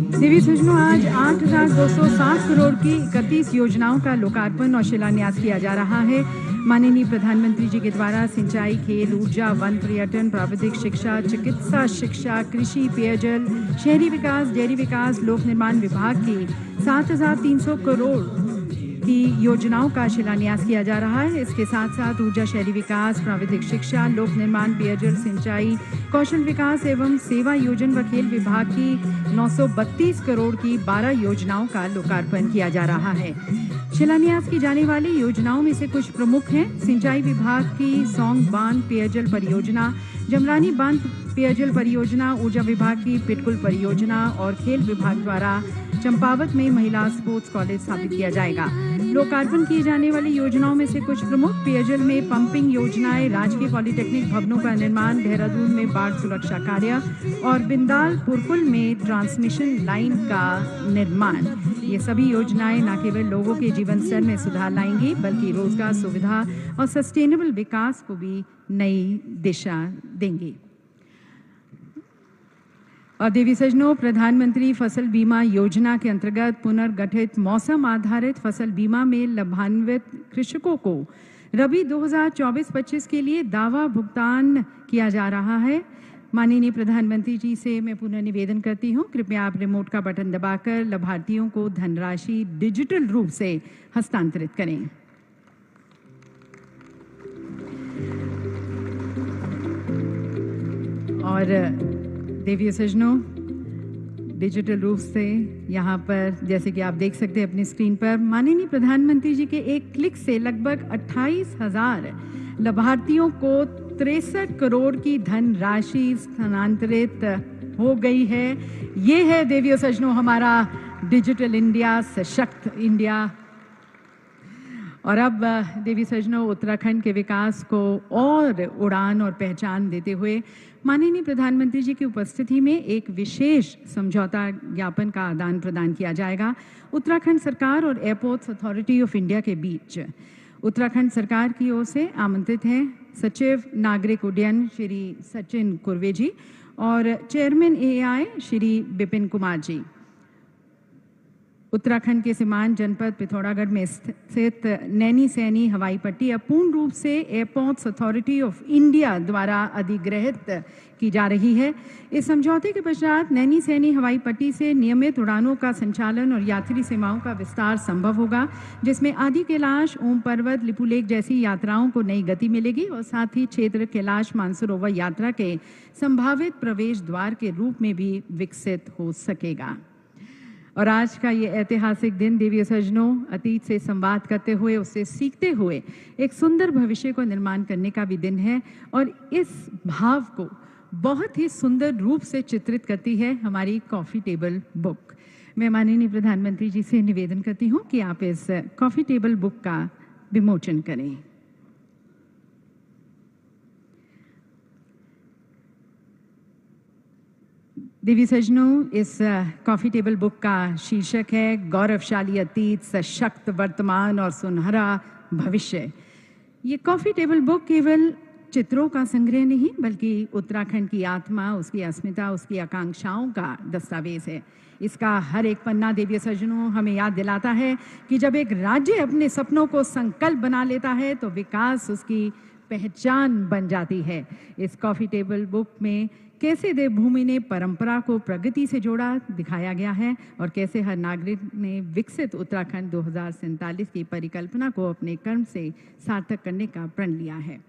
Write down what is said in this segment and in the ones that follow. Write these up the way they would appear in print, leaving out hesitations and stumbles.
देवी सज्जनों, आज 8,260 करोड़ की 31 योजनाओं का लोकार्पण और शिलान्यास किया जा रहा है। माननीय प्रधानमंत्री जी के द्वारा सिंचाई, खेल, ऊर्जा, वन, पर्यटन, प्राविधिक शिक्षा, चिकित्सा शिक्षा, कृषि, पेयजल, शहरी विकास, डेयरी विकास, लोक निर्माण विभाग की 7,300 करोड़ की योजनाओं का शिलान्यास किया जा रहा है। इसके साथ साथ ऊर्जा, शहरी विकास, प्राविधिक शिक्षा, लोक निर्माण, पेयजल, सिंचाई, कौशल विकास एवं सेवा योजन व खेल विभाग की 932 करोड़ की 12 योजनाओं का लोकार्पण किया जा रहा है। शिलान्यास की जाने वाली योजनाओं में से कुछ प्रमुख हैं। सिंचाई विभाग की सौंग बांध पेयजल परियोजना, जमरानी बांध पेयजल परियोजना, ऊर्जा विभाग की पिटकुल परियोजना और खेल विभाग द्वारा चंपावत में महिला स्पोर्ट्स कॉलेज स्थापित किया जाएगा। लोकार्पण की जाने वाली योजनाओं में से कुछ प्रमुख: पेयजल में पंपिंग योजनाएं, राजकीय पॉलिटेक्निक भवनों का निर्माण, देहरादून में बाढ़ सुरक्षा कार्य और बिंदाल पुरकुल में ट्रांसमिशन लाइन का निर्माण। ये सभी योजनाएं न केवल लोगों के जीवन स्तर में सुधार लाएंगी, बल्कि रोजगार, सुविधा और सस्टेनेबल विकास को भी नई दिशा देंगी। और देवी सज्जनों, प्रधानमंत्री फसल बीमा योजना के अंतर्गत पुनर्गठित मौसम आधारित फसल बीमा में लाभान्वित कृषकों को रबी 2024-25 के लिए दावा भुगतान किया जा रहा है। माननीय प्रधानमंत्री जी से मैं पुनः निवेदन करती हूँ, कृपया आप रिमोट का बटन दबाकर लाभार्थियों को धनराशि डिजिटल रूप से हस्तांतरित करें। और देवी सज्जनों, डिजिटल रूप से यहाँ पर जैसे कि आप देख सकते हैं अपनी स्क्रीन पर, माननीय प्रधानमंत्री जी के एक क्लिक से लगभग 28,000 लाभार्थियों को 63 करोड़ की धनराशि स्थानांतरित हो गई है। ये है देवी सज्जनों हमारा डिजिटल इंडिया, सशक्त इंडिया। और अब देवी सज्जनों, उत्तराखंड के विकास को और उड़ान और पहचान देते हुए माननीय प्रधानमंत्री जी की उपस्थिति में एक विशेष समझौता ज्ञापन का आदान प्रदान किया जाएगा उत्तराखंड सरकार और एयरपोर्ट्स अथॉरिटी ऑफ इंडिया के बीच। उत्तराखंड सरकार की ओर से आमंत्रित हैं सचिव नागरिक उड्डयन श्री सचिन कुर्वे जी और चेयरमैन एएआई श्री बिपिन कुमार जी। उत्तराखंड के सीमांत जनपद पिथौरागढ़ में स्थित नैनी सैनी हवाई पट्टी अब पूर्ण रूप से एयरपोर्ट्स अथॉरिटी ऑफ इंडिया द्वारा अधिग्रहित की जा रही है। इस समझौते के पश्चात नैनी सैनी हवाई पट्टी से नियमित उड़ानों का संचालन और यात्री सेवाओं का विस्तार संभव होगा, जिसमें आदि कैलाश, ओम पर्वत, लिपुलेख जैसी यात्राओं को नई गति मिलेगी और साथ ही क्षेत्र कैलाश मानसरोवर यात्रा के संभावित प्रवेश द्वार के रूप में भी विकसित हो सकेगा। और आज का ये ऐतिहासिक दिन देवी सज्जनों, अतीत से संवाद करते हुए, उससे सीखते हुए एक सुंदर भविष्य को निर्माण करने का भी दिन है। और इस भाव को बहुत ही सुंदर रूप से चित्रित करती है हमारी कॉफ़ी टेबल बुक। मैं माननीय प्रधानमंत्री जी से निवेदन करती हूँ कि आप इस कॉफ़ी टेबल बुक का विमोचन करें। देवी सज्जनों, इस कॉफ़ी टेबल बुक का शीर्षक है गौरवशाली अतीत, सशक्त वर्तमान और सुनहरा भविष्य। ये कॉफ़ी टेबल बुक केवल चित्रों का संग्रह नहीं, बल्कि उत्तराखंड की आत्मा, उसकी अस्मिता, उसकी आकांक्षाओं का दस्तावेज है। इसका हर एक पन्ना देवी सज्जनों हमें याद दिलाता है कि जब एक राज्य अपने सपनों को संकल्प बना लेता है तो विकास उसकी पहचान बन जाती है। इस कॉफ़ी टेबल बुक में कैसे देवभूमि ने परंपरा को प्रगति से जोड़ा दिखाया गया है और कैसे हर नागरिक ने विकसित उत्तराखंड 2047 की परिकल्पना को अपने कर्म से सार्थक करने का प्रण लिया है।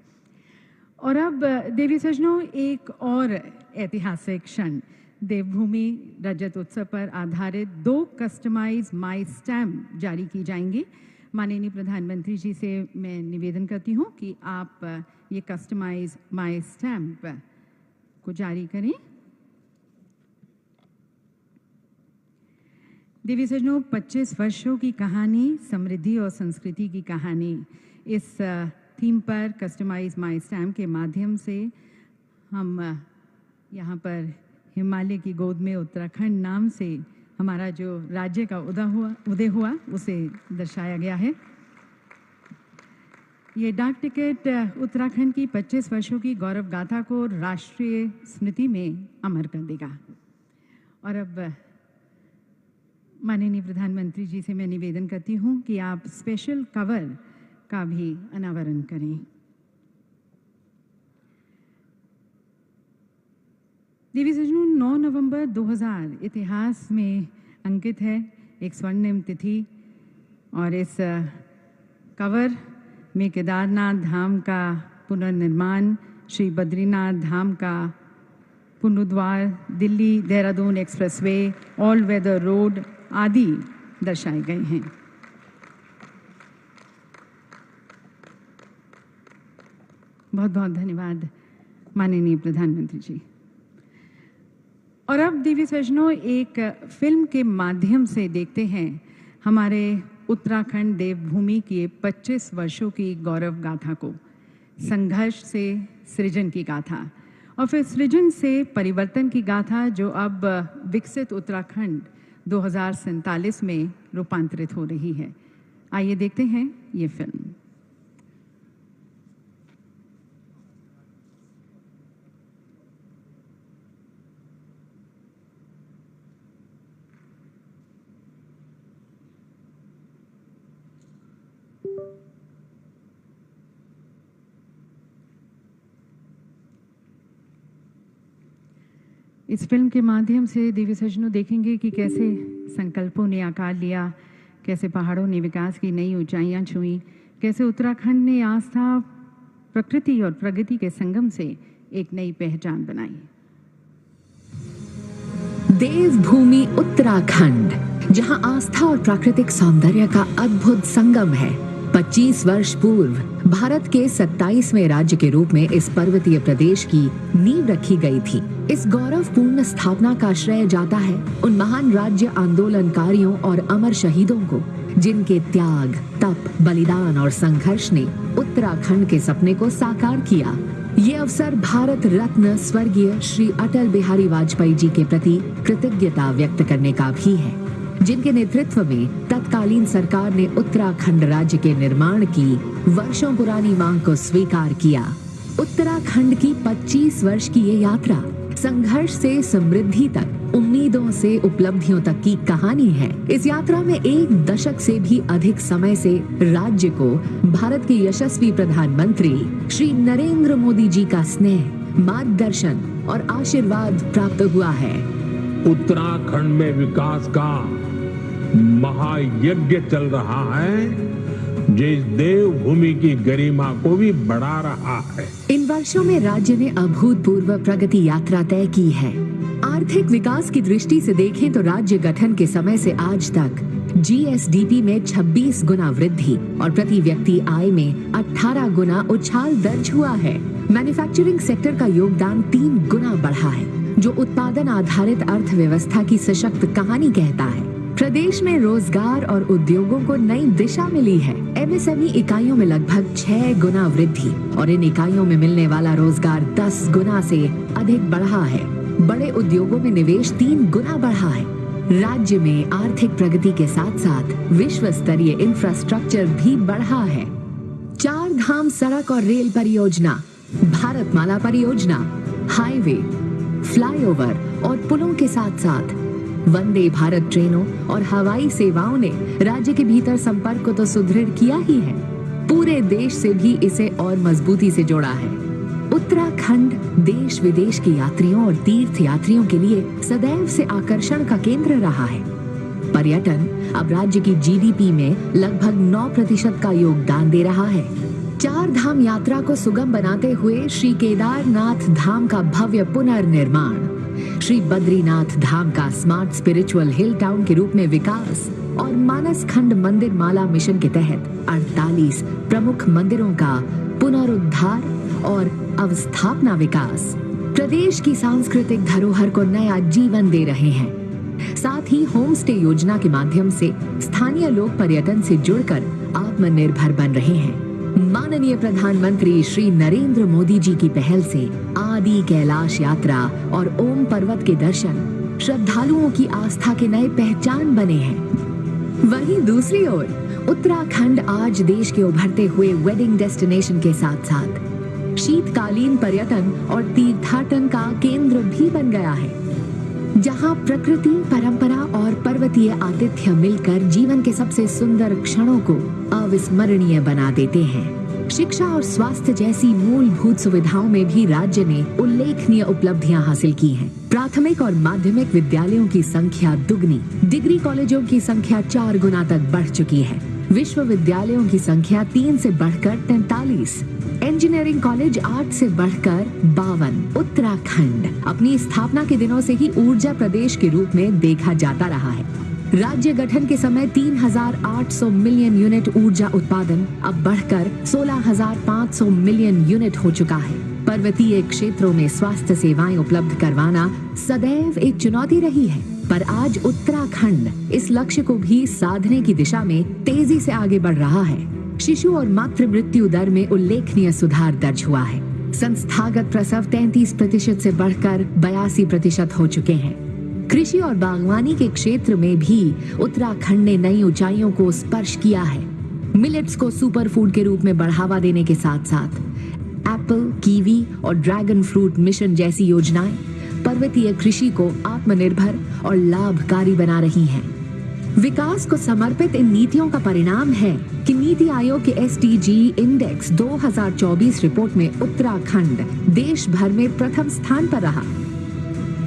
और अब देवी सज्जनों, एक और ऐतिहासिक क्षण, देवभूमि रजत उत्सव पर आधारित 2 कस्टमाइज माई स्टैम्प जारी की जाएंगी। माननीय प्रधानमंत्री जी से मैं निवेदन करती हूँ कि आप ये कस्टमाइज माई स्टैम्प को जारी करें। देवी सज्जनों, 25 वर्षों की कहानी, समृद्धि और संस्कृति की कहानी, इस थीम पर कस्टमाइज माई स्टैम्प के माध्यम से हम यहाँ पर हिमालय की गोद में उत्तराखंड नाम से हमारा जो राज्य का उदय हुआ उसे दर्शाया गया है। ये डाक टिकट उत्तराखंड की 25 वर्षों की गौरव गाथा को राष्ट्रीय स्मृति में अमर कर देगा। और अब माननीय प्रधानमंत्री जी से मैं निवेदन करती हूं कि आप स्पेशल कवर का भी अनावरण करें। देवी सजनों, 9 नवंबर 2000 इतिहास में अंकित है, एक स्वर्णिम तिथि, और इस कवर में केदारनाथ धाम का पुनर्निर्माण, श्री बद्रीनाथ धाम का पुनरुद्धार, Delhi Dehradun expressway, all weather road आदि दर्शाए गए हैं। बहुत बहुत धन्यवाद माननीय प्रधानमंत्री जी। और अब देवी सजनों, एक फिल्म के माध्यम से देखते हैं हमारे उत्तराखंड देवभूमि की 25 वर्षों की गौरव गाथा को, संघर्ष से सृजन की गाथा और फिर सृजन से परिवर्तन की गाथा, जो अब विकसित उत्तराखंड 2047 में रूपांतरित हो रही है। आइए देखते हैं ये फिल्म। इस फिल्म के माध्यम से देवी सजनों देखेंगे कि कैसे संकल्पों ने आकार लिया, कैसे पहाड़ों ने विकास की नई ऊंचाइयां छुई, कैसे उत्तराखंड ने आस्था, प्रकृति और प्रगति के संगम से एक नई पहचान बनाई। देवभूमि उत्तराखंड, जहां आस्था और प्राकृतिक सौंदर्य का अद्भुत संगम है। 25 वर्ष पूर्व भारत के 27वें राज्य के रूप में इस पर्वतीय प्रदेश की नींव रखी गई थी। इस गौरवपूर्ण स्थापना का श्रेय जाता है उन महान राज्य आंदोलनकारियों और अमर शहीदों को, जिनके त्याग, तप, बलिदान और संघर्ष ने उत्तराखंड के सपने को साकार किया। ये अवसर भारत रत्न स्वर्गीय श्री अटल बिहारी वाजपेयी जी के प्रति कृतज्ञता व्यक्त करने का भी है, जिनके नेतृत्व में तत्कालीन सरकार ने उत्तराखंड राज्य के निर्माण की वर्षों पुरानी मांग को स्वीकार किया। उत्तराखंड की 25 वर्ष की ये यात्रा संघर्ष से समृद्धि तक, उम्मीदों से उपलब्धियों तक की कहानी है। इस यात्रा में 1 दशक से भी अधिक समय से राज्य को भारत के यशस्वी प्रधानमंत्री श्री नरेंद्र मोदी जी का स्नेह, मार्गदर्शन और आशीर्वाद प्राप्त हुआ है। उत्तराखंड में विकास का महायज्ञ चल रहा है, जिस देवभूमि की गरिमा को भी बढ़ा रहा है। इन वर्षों में राज्य ने अभूतपूर्व प्रगति यात्रा तय की है। आर्थिक विकास की दृष्टि से देखें तो राज्य गठन के समय से आज तक जीएसडीपी में 26 गुना वृद्धि और प्रति व्यक्ति आय में 18 गुना उछाल दर्ज हुआ है। मैन्युफैक्चरिंग सेक्टर का योगदान 3 गुना बढ़ा है, जो उत्पादन आधारित अर्थव्यवस्था की सशक्त कहानी कहता है। प्रदेश में रोजगार और उद्योगों को नई दिशा मिली है। एमएसएमई इकाइयों में लगभग 6 गुना वृद्धि और इन इकाइयों में मिलने वाला रोजगार 10 गुना से अधिक बढ़ा है। बड़े उद्योगों में निवेश 3 गुना बढ़ा है। राज्य में आर्थिक प्रगति के साथ साथ विश्व स्तरीय इंफ्रास्ट्रक्चर भी बढ़ा है। 4 धाम सड़क और रेल परियोजना, भारतमाला परियोजना, हाईवे, फ्लाईओवर और पुलों के साथ साथ वंदे भारत ट्रेनों और हवाई सेवाओं ने राज्य के भीतर संपर्क को तो सुदृढ़ किया ही है, पूरे देश से भी इसे और मजबूती से जोड़ा है। उत्तराखंड देश विदेश के यात्रियों और तीर्थ यात्रियों के लिए सदैव से आकर्षण का केंद्र रहा है। पर्यटन अब राज्य की जीडीपी में लगभग 9% का योगदान दे रहा है। 4 धाम यात्रा को सुगम बनाते हुए श्री केदारनाथ धाम का भव्य पुनर्निर्माण, श्री बद्रीनाथ धाम का स्मार्ट स्पिरिचुअल हिल टाउन के रूप में विकास और मानस खंड मंदिर माला मिशन के तहत 48 प्रमुख मंदिरों का पुनरुद्धार और अवस्थापना विकास प्रदेश की सांस्कृतिक धरोहर को नया जीवन दे रहे हैं। साथ ही होम स्टे योजना के माध्यम से स्थानीय लोग पर्यटन से जुड़कर आत्मनिर्भर बन रहे हैं। माननीय प्रधानमंत्री श्री नरेंद्र मोदी जी की पहल से आदि कैलाश यात्रा और ओम पर्वत के दर्शन श्रद्धालुओं की आस्था के नए पहचान बने हैं। वहीं दूसरी ओर उत्तराखंड आज देश के उभरते हुए वेडिंग डेस्टिनेशन के साथ साथ शीतकालीन पर्यटन और तीर्थाटन का केंद्र भी बन गया है। जहां प्रकृति, परंपरा और पर्वतीय आतिथ्य मिलकर जीवन के सबसे सुंदर क्षणों को अविस्मरणीय बना देते हैं। शिक्षा और स्वास्थ्य जैसी मूलभूत सुविधाओं में भी राज्य ने उल्लेखनीय उपलब्धियां हासिल की हैं। प्राथमिक और माध्यमिक विद्यालयों की संख्या दुगनी, डिग्री कॉलेजों की संख्या 4 गुना तक बढ़ चुकी है। विश्वविद्यालयों की संख्या 3 से बढ़कर 43, इंजीनियरिंग कॉलेज 8 से बढ़कर 52। उत्तराखंड अपनी स्थापना के दिनों से ही ऊर्जा प्रदेश के रूप में देखा जाता रहा है। राज्य गठन के समय 3,800 मिलियन यूनिट ऊर्जा उत्पादन अब बढ़कर 16,500 मिलियन यूनिट हो चुका है। पर्वतीय क्षेत्रों में स्वास्थ्य सेवाएं उपलब्ध करवाना सदैव एक चुनौती रही है, पर आज उत्तराखंड इस लक्ष्य को भी साधने की दिशा में तेजी से आगे बढ़ रहा है। शिशु और मातृ मृत्यु दर में उल्लेखनीय सुधार दर्ज हुआ है। संस्थागत प्रसव 33% से बढ़कर 82% हो चुके हैं। कृषि और बागवानी के क्षेत्र में भी उत्तराखंड ने नई ऊंचाइयों को स्पर्श किया है। मिलेट्स को सुपर फूड के रूप में बढ़ावा देने के साथ साथ एप्पल, कीवी और ड्रैगन फ्रूट मिशन जैसी योजनाएं पर्वतीय कृषि को आत्मनिर्भर और लाभकारी बना रही हैं। विकास को समर्पित इन नीतियों का परिणाम है कि नीति आयोग के SDG इंडेक्स 2024 रिपोर्ट में उत्तराखंड देश भर में प्रथम स्थान पर रहा।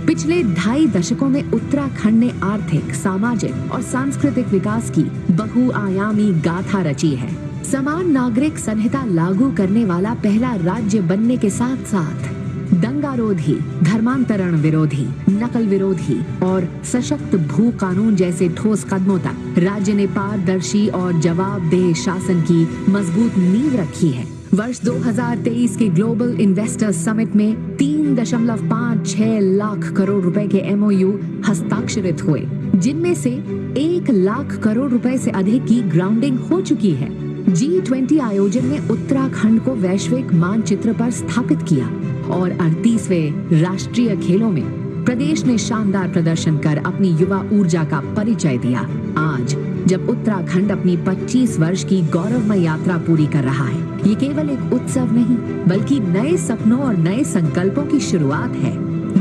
पिछले 2.5 दशकों में उत्तराखंड ने आर्थिक, सामाजिक और सांस्कृतिक विकास की बहुआयामी गाथा रची है। समान नागरिक संहिता लागू करने वाला पहला राज्य बनने के साथ साथ दंगारोधी, धर्मांतरण विरोधी, नकल विरोधी और सशक्त भू कानून जैसे ठोस कदमों तक राज्य ने पारदर्शी और जवाबदेह शासन की मजबूत नींव रखी है। वर्ष 2023 के ग्लोबल इन्वेस्टर्स समिट में 3.56 लाख करोड़ रुपए के MOU हस्ताक्षरित हुए, जिनमें से 1 लाख करोड़ रुपए से अधिक की ग्राउंडिंग हो चुकी है। G20 आयोजन ने उत्तराखंड को वैश्विक मानचित्र पर स्थापित किया और 38वें राष्ट्रीय खेलों में प्रदेश ने शानदार प्रदर्शन कर अपनी युवा ऊर्जा का परिचय दिया। आज जब उत्तराखंड अपनी 25 वर्ष की गौरवमय यात्रा पूरी कर रहा है, ये केवल एक उत्सव नहीं बल्कि नए सपनों और नए संकल्पों की शुरुआत है।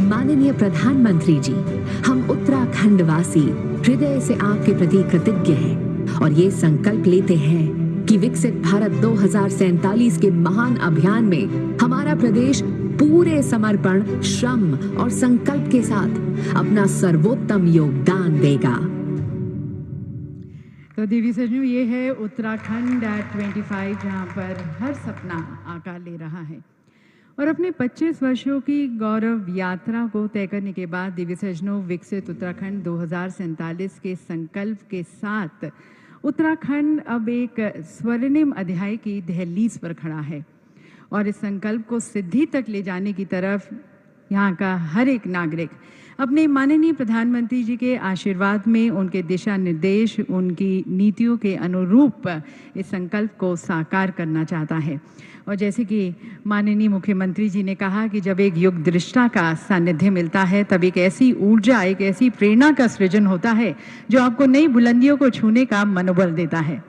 माननीय प्रधानमंत्री जी, हम उत्तराखंड वासी हृदय से आपके प्रति कृतज्ञ हैं और ये संकल्प लेते हैं कि विकसित भारत 2047 के महान अभियान में हमारा प्रदेश पूरे समर्पण, श्रम और संकल्प के साथ अपना सर्वोत्तम योगदान देगा। तो देवी सजनों, ये है उत्तराखंड at 25, जहाँ पर हर सपना आकार ले रहा है। और अपने 25 वर्षों की गौरव यात्रा को तय करने के बाद देवी सजनों, विकसित उत्तराखंड 2047 के संकल्प के साथ उत्तराखंड अब एक स्वर्णिम अध्याय की दहलीज पर खड़ा है और इस संकल्प को सिद्धि तक ले जाने की तरफ यहाँ का हर एक नागरिक अपने माननीय प्रधानमंत्री जी के आशीर्वाद में, उनके दिशा निर्देश, उनकी नीतियों के अनुरूप इस संकल्प को साकार करना चाहता है। और जैसे कि माननीय मुख्यमंत्री जी ने कहा कि जब एक युग दृष्टा का सानिध्य मिलता है, तब एक ऐसी ऊर्जा, एक ऐसी प्रेरणा का सृजन होता है जो आपको नई बुलंदियों को छूने का मनोबल देता है।